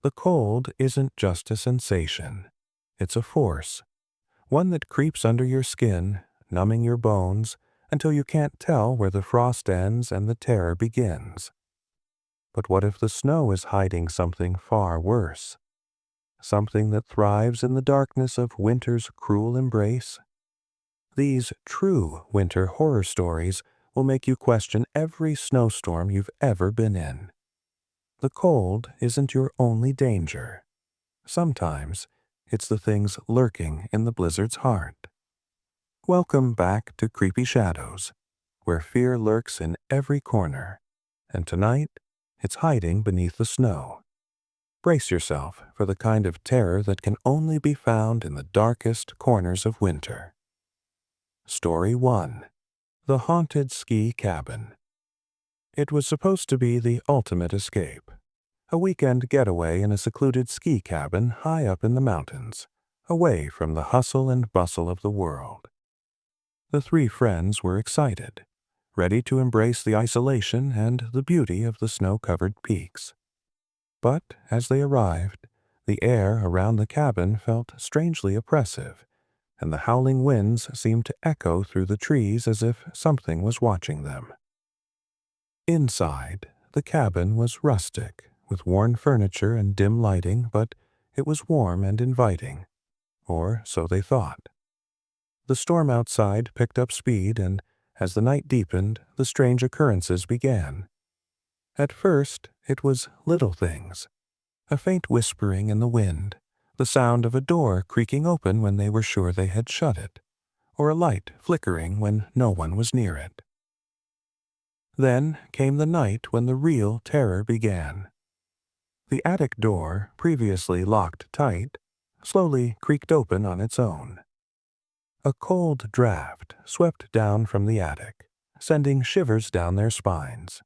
The cold isn't just a sensation. It's a force, one that creeps under your skin, numbing your bones, until you can't tell where the frost ends and the terror begins. But what if the snow is hiding something far worse? Something that thrives in the darkness of winter's cruel embrace? These true winter horror stories will make you question every snowstorm you've ever been in. The cold isn't your only danger. Sometimes it's the things lurking in the blizzard's heart. Welcome back to Creepy Shadows, where fear lurks in every corner, and tonight it's hiding beneath the snow. Brace yourself for the kind of terror that can only be found in the darkest corners of winter. Story 1. The Haunted Ski Cabin. It was supposed to be the ultimate escape. A weekend getaway in a secluded ski cabin high up in the mountains, away from the hustle and bustle of the world. The three friends were excited, ready to embrace the isolation and the beauty of the snow-covered peaks. But as they arrived, the air around the cabin felt strangely oppressive, and the howling winds seemed to echo through the trees as if something was watching them. Inside, the cabin was rustic, with worn furniture and dim lighting, but it was warm and inviting, or so they thought. The storm outside picked up speed, and as the night deepened, the strange occurrences began. At first, it was little things. A faint whispering in the wind, the sound of a door creaking open when they were sure they had shut it, or a light flickering when no one was near it. Then came the night when the real terror began. The attic door, previously locked tight, slowly creaked open on its own. A cold draft swept down from the attic, sending shivers down their spines.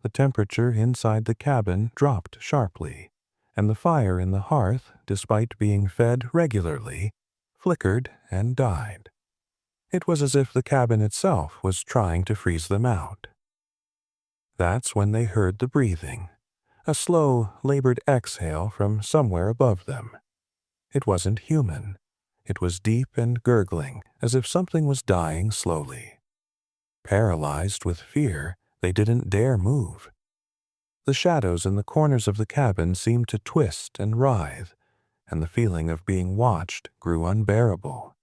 The temperature inside the cabin dropped sharply, and the fire in the hearth, despite being fed regularly, flickered and died. It was as if the cabin itself was trying to freeze them out. That's when they heard the breathing, a slow, labored exhale from somewhere above them. It wasn't human. It was deep and gurgling, as if something was dying slowly. Paralyzed with fear, they didn't dare move. The shadows in the corners of the cabin seemed to twist and writhe, and the feeling of being watched grew unbearable.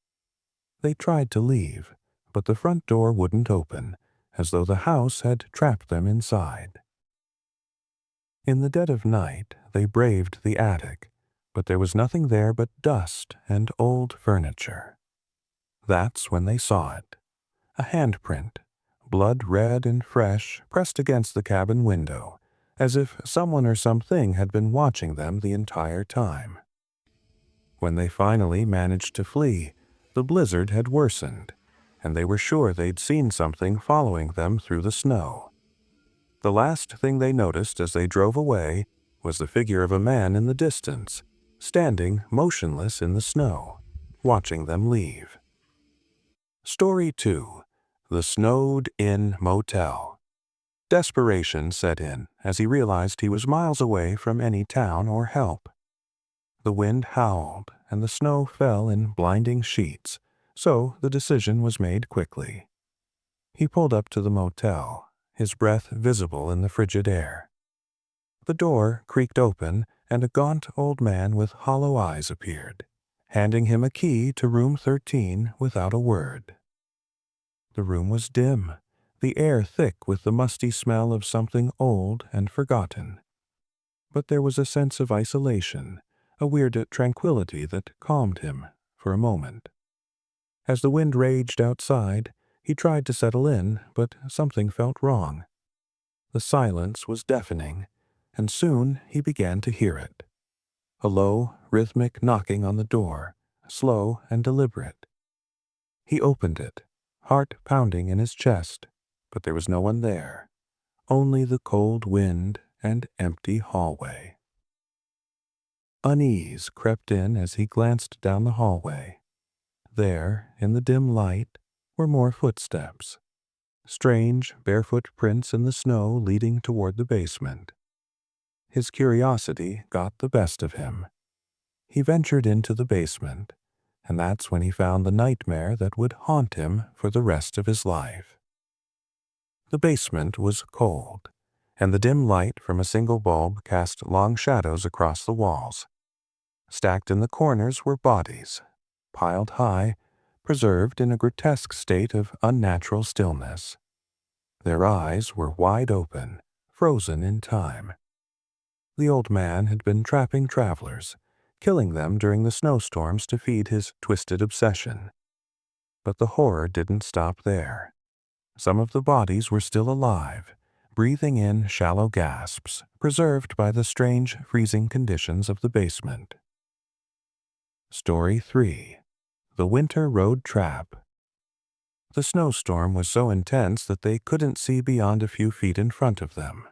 They tried to leave, but the front door wouldn't open, as though the house had trapped them inside. In the dead of night, they braved the attic, but there was nothing there but dust and old furniture. That's when they saw it. A handprint, blood red and fresh, pressed against the cabin window, as if someone or something had been watching them the entire time. When they finally managed to flee, the blizzard had worsened, and they were sure they'd seen something following them through the snow. The last thing they noticed as they drove away was the figure of a man in the distance, standing motionless in the snow, watching them leave. Story 2. The Snowed-In Motel. Desperation set in as he realized he was miles away from any town or help. The wind howled, and the snow fell in blinding sheets, so the decision was made quickly. He pulled up to the motel, his breath visible in the frigid air. The door creaked open, and a gaunt old man with hollow eyes appeared, handing him a key to room 13 without a word. The room was dim, the air thick with the musty smell of something old and forgotten. But there was a sense of isolation, a weird tranquility that calmed him for a moment. As the wind raged outside, he tried to settle in, but something felt wrong. The silence was deafening, and soon he began to hear it. A low, rhythmic knocking on the door, slow and deliberate. He opened it, heart pounding in his chest, but there was no one there, only the cold wind and empty hallway. Unease crept in as he glanced down the hallway. There, in the dim light, were more footsteps. Strange, barefoot prints in the snow leading toward the basement. His curiosity got the best of him. He ventured into the basement, and that's when he found the nightmare that would haunt him for the rest of his life. The basement was cold, and the dim light from a single bulb cast long shadows across the walls. Stacked in the corners were bodies, piled high, preserved in a grotesque state of unnatural stillness. Their eyes were wide open, frozen in time. The old man had been trapping travelers, killing them during the snowstorms to feed his twisted obsession. But the horror didn't stop there. Some of the bodies were still alive, breathing in shallow gasps, preserved by the strange freezing conditions of the basement. Story 3. The Winter Road Trap. The snowstorm was so intense that they couldn't see beyond a few feet in front of them.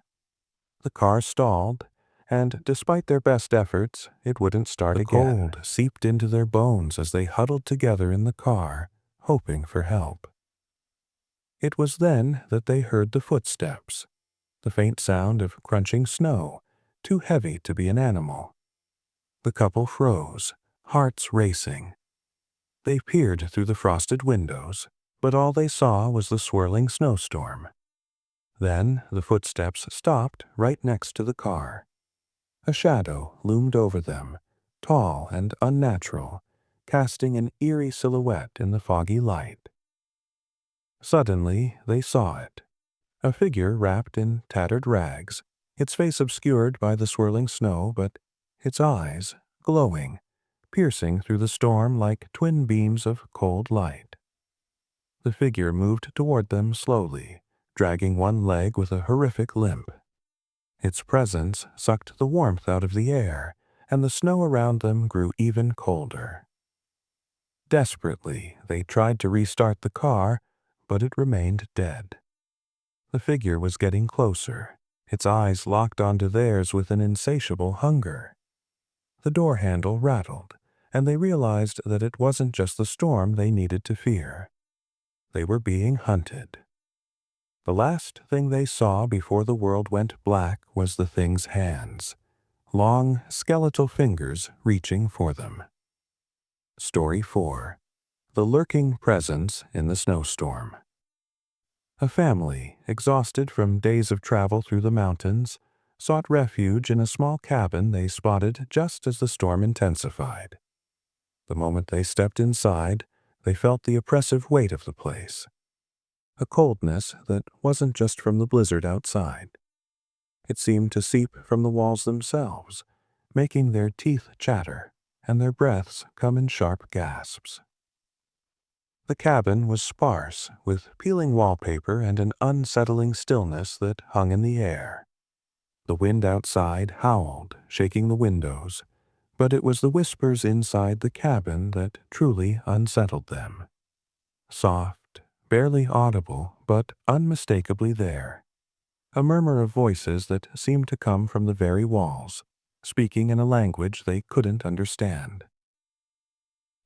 The car stalled, and despite their best efforts, it wouldn't start again. The cold seeped into their bones as they huddled together in the car, hoping for help. It was then that they heard the footsteps, the faint sound of crunching snow, too heavy to be an animal. The couple froze, hearts racing. They peered through the frosted windows, but all they saw was the swirling snowstorm. Then the footsteps stopped right next to the car. A shadow loomed over them, tall and unnatural, casting an eerie silhouette in the foggy light. Suddenly they saw it. A figure wrapped in tattered rags, its face obscured by the swirling snow, but its eyes glowing, piercing through the storm like twin beams of cold light. The figure moved toward them slowly, dragging one leg with a horrific limp. Its presence sucked the warmth out of the air, and the snow around them grew even colder. Desperately, they tried to restart the car, but it remained dead. The figure was getting closer, its eyes locked onto theirs with an insatiable hunger. The door handle rattled, and they realized that it wasn't just the storm they needed to fear. They were being hunted. The last thing they saw before the world went black was the thing's hands, long, skeletal fingers reaching for them. Story 4. The Lurking Presence in the Snowstorm. A family, exhausted from days of travel through the mountains, sought refuge in a small cabin they spotted just as the storm intensified. The moment they stepped inside, they felt the oppressive weight of the place. A coldness that wasn't just from the blizzard outside. It seemed to seep from the walls themselves, making their teeth chatter and their breaths come in sharp gasps. The cabin was sparse, with peeling wallpaper and an unsettling stillness that hung in the air. The wind outside howled, shaking the windows, but it was the whispers inside the cabin that truly unsettled them. Soft, barely audible, but unmistakably there. A murmur of voices that seemed to come from the very walls, speaking in a language they couldn't understand.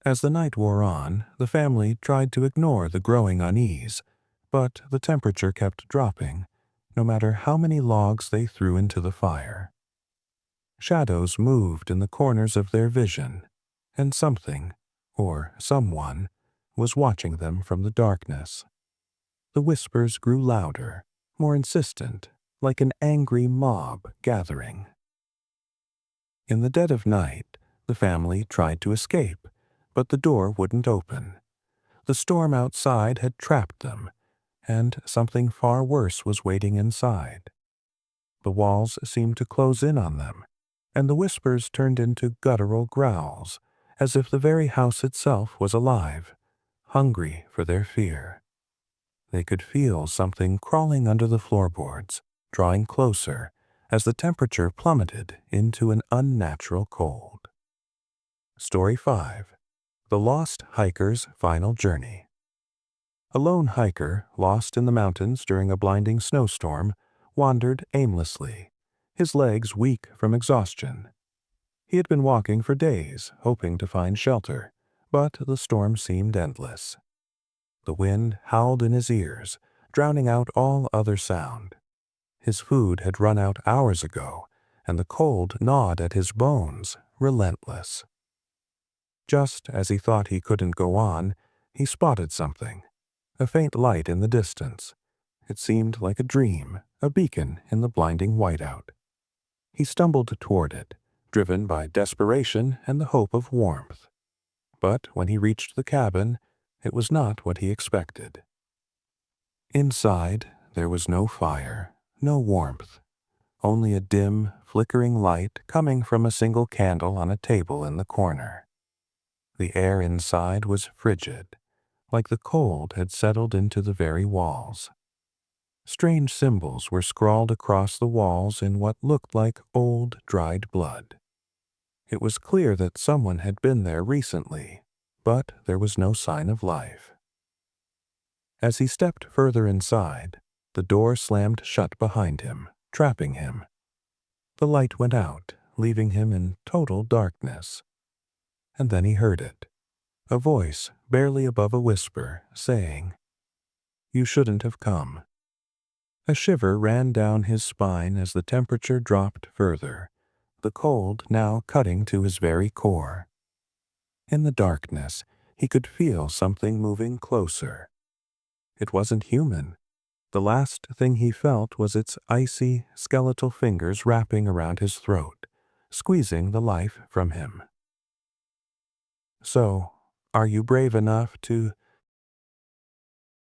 As the night wore on, the family tried to ignore the growing unease, but the temperature kept dropping, no matter how many logs they threw into the fire. Shadows moved in the corners of their vision, and something, or someone, was watching them from the darkness. The whispers grew louder, more insistent, like an angry mob gathering. In the dead of night, the family tried to escape, but the door wouldn't open. The storm outside had trapped them, and something far worse was waiting inside. The walls seemed to close in on them, and the whispers turned into guttural growls, as if the very house itself was alive, hungry for their fear. They could feel something crawling under the floorboards, drawing closer, as the temperature plummeted into an unnatural cold. Story 5. The Lost Hiker's Final Journey. A lone hiker, lost in the mountains during a blinding snowstorm, wandered aimlessly, his legs weak from exhaustion. He had been walking for days, hoping to find shelter, but the storm seemed endless. The wind howled in his ears, drowning out all other sound. His food had run out hours ago, and the cold gnawed at his bones, relentless. Just as he thought he couldn't go on, he spotted something, a faint light in the distance. It seemed like a dream, a beacon in the blinding whiteout. He stumbled toward it, driven by desperation and the hope of warmth. But when he reached the cabin, it was not what he expected. Inside, there was no fire, no warmth, only a dim, flickering light coming from a single candle on a table in the corner. The air inside was frigid, like the cold had settled into the very walls. Strange symbols were scrawled across the walls in what looked like old, dried blood. It was clear that someone had been there recently, but there was no sign of life. As he stepped further inside, the door slammed shut behind him, trapping him. The light went out, leaving him in total darkness. And then he heard it, a voice barely above a whisper, saying, "You shouldn't have come." A shiver ran down his spine as the temperature dropped further, the cold now cutting to his very core. In the darkness, he could feel something moving closer. It wasn't human. The last thing he felt was its icy, skeletal fingers wrapping around his throat, squeezing the life from him. "So, are you brave enough to